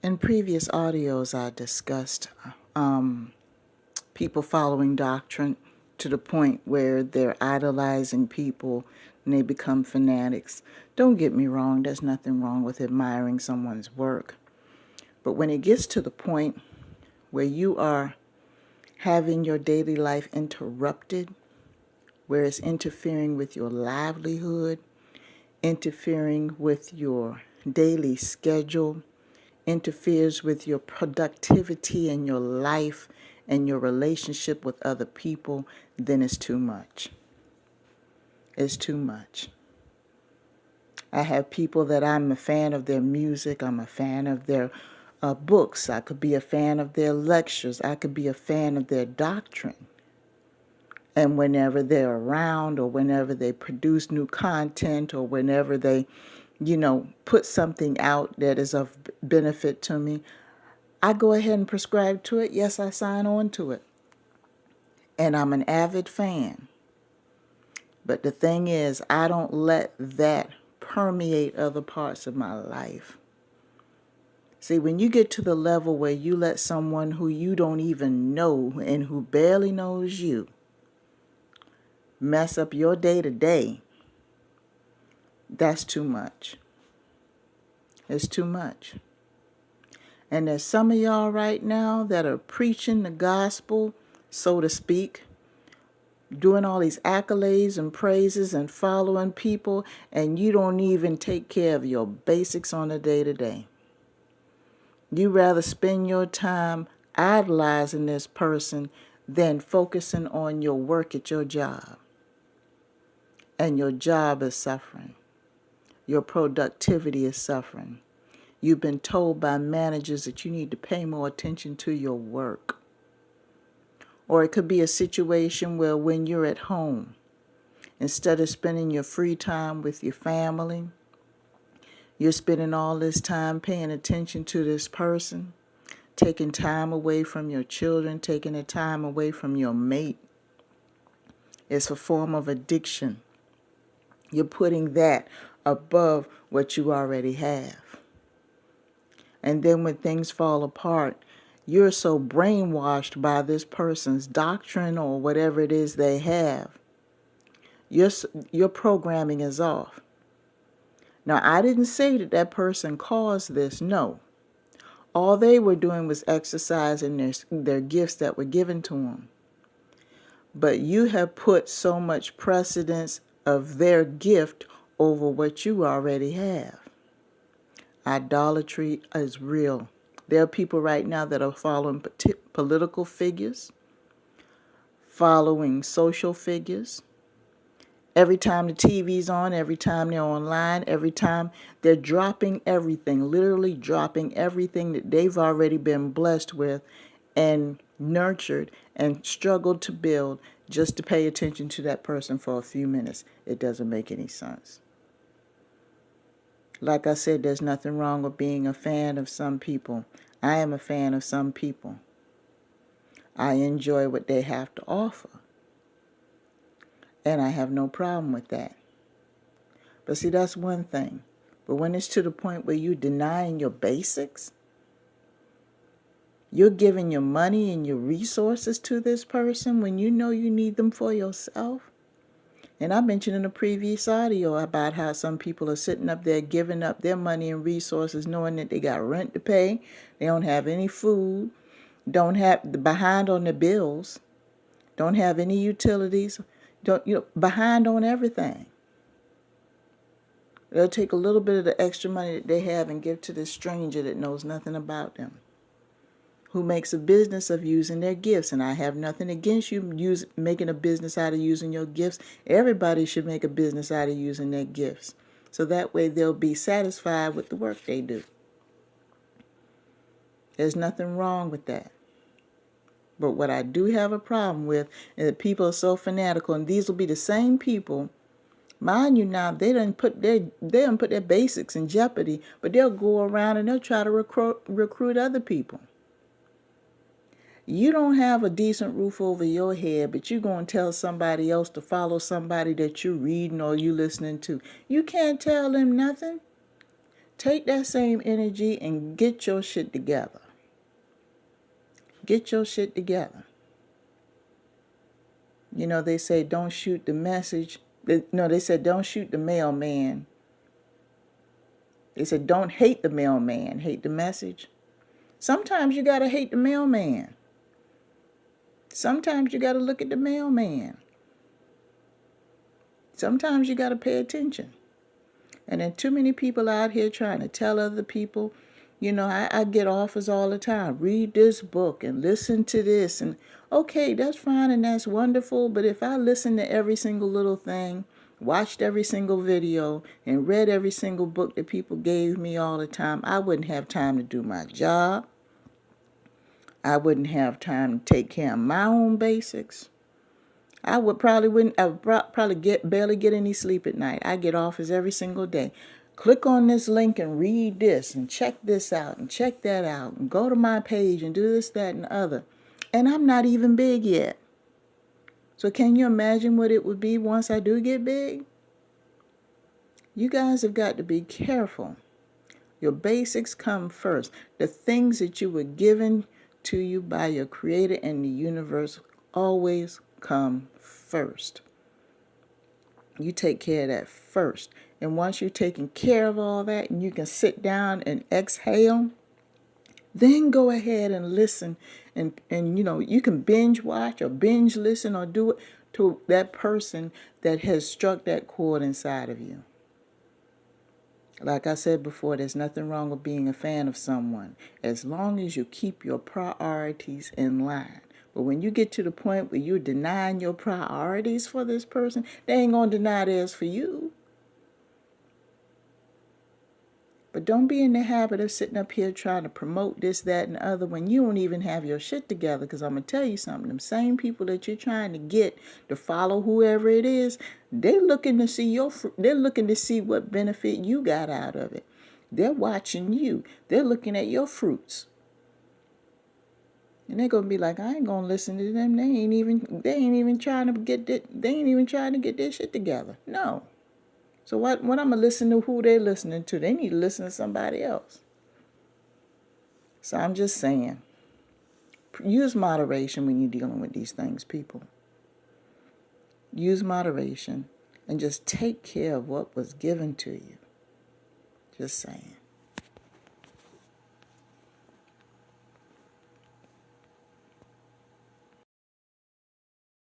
In previous audios, I discussed people following doctrine to the point where they're idolizing people and they become fanatics. Don't get me wrong, there's nothing wrong with admiring someone's work. But when it gets to the point where you are having your daily life interrupted, where it's interfering with your livelihood, interfering with your daily schedule, interferes with your productivity and your life and your relationship with other people, then it's too much. It's too much. I have people that I'm a fan of their music. I'm a fan of their books. I could be a fan of their lectures. I could be a fan of their doctrine. And whenever they're around, or whenever they produce new content, or whenever they put something out that is of benefit to me, I go ahead and prescribe to it. Yes, I sign on to it. And I'm an avid fan. But the thing is, I don't let that permeate other parts of my life. See, when you get to the level where you let someone who you don't even know and who barely knows you mess up your day-to-day, that's too much. It's too much. And there's some of y'all right now that are preaching the gospel, so to speak, doing all these accolades and praises and following people, and you don't even take care of your basics on a day-to-day. You rather spend your time idolizing this person than focusing on your work at your job. And your job is suffering. Your productivity is suffering. You've been told by managers that you need to pay more attention to your work. Or it could be a situation where when you're at home, instead of spending your free time with your family, you're spending all this time paying attention to this person, taking time away from your children, taking the time away from your mate. It's a form of addiction. You're putting that above what you already have. And then when things fall apart, you're so brainwashed by this person's doctrine or whatever it is they have. Your programming is off. Now, I didn't say that person caused this. No. All they were doing was exercising their gifts that were given to them. But you have put so much precedence of their gift over what you already have. Idolatry is real. There are people right now that are following political figures, following social figures. Every time the TV's on, every time they're online, every time they're dropping everything, literally dropping everything that they've already been blessed with and nurtured and struggled to build just to pay attention to that person for a few minutes. It doesn't make any sense. Like I said, there's nothing wrong with being a fan of some people. I am a fan of some people. I enjoy what they have to offer. And I have no problem with that. But see, that's one thing. But when it's to the point where you're denying your basics, you're giving your money and your resources to this person when you know you need them for yourself. And I mentioned in a previous audio about how some people are sitting up there giving up their money and resources knowing that they got rent to pay, they don't have any food, don't have behind on their bills, don't have any utilities, behind on everything. They'll take a little bit of the extra money that they have and give to this stranger that knows nothing about them, who makes a business of using their gifts. And I have nothing against you making a business out of using your gifts. Everybody should make a business out of using their gifts. So that way they'll be satisfied with the work they do. There's nothing wrong with that. But what I do have a problem with is that people are so fanatical, and these will be the same people. Mind you now, they don't put their basics in jeopardy, but they'll go around and they'll try to recruit other people. You don't have a decent roof over your head, but you're going to tell somebody else to follow somebody that you're reading or you listening to. You can't tell them nothing. Take that same energy and get your shit together. Get your shit together. You know, they say don't shoot the message. They said don't shoot the mailman. They said don't hate the mailman, hate the message. Sometimes you got to hate the mailman. Sometimes you got to look at the mailman. Sometimes you got to pay attention. And then too many people out here trying to tell other people, you know, I get offers all the time. Read this book and listen to this. And okay, that's fine and that's wonderful. But if I listened to every single little thing, watched every single video, and read every single book that people gave me all the time, I wouldn't have time to do my job. I wouldn't have time to take care of my own basics. I would probably barely get any sleep at night. I get offers every single day. Click on this link and read this and check this out and check that out and go to my page and do this, that, and the other. And I'm not even big yet. So can you imagine what it would be once I do get big? You guys have got to be careful. Your basics come first. The things that you were given to you by your Creator and the universe always come first. You take care of that first. And once you're taking care of all that and you can sit down and exhale, then go ahead and listen. And you know, you can binge watch or binge listen or do it to that person that has struck that chord inside of you. Like I said before, there's nothing wrong with being a fan of someone as long as you keep your priorities in line. But when you get to the point where you're denying your priorities for this person, they ain't going to deny theirs for you. But don't be in the habit of sitting up here trying to promote this, that, and the other when you don't even have your shit together. Because I'm going to tell you something. Them same people that you're trying to get to follow whoever it is, they're looking to see they're looking to see what benefit you got out of it. They're watching you. They're looking at your fruits. And they're gonna be like, I ain't gonna listen to them. They ain't even trying to get their shit together. No. So what I'm gonna listen to who they're listening to? They need to listen to somebody else. So I'm just saying, use moderation when you're dealing with these things, people. Use moderation and just take care of what was given to you. Just saying.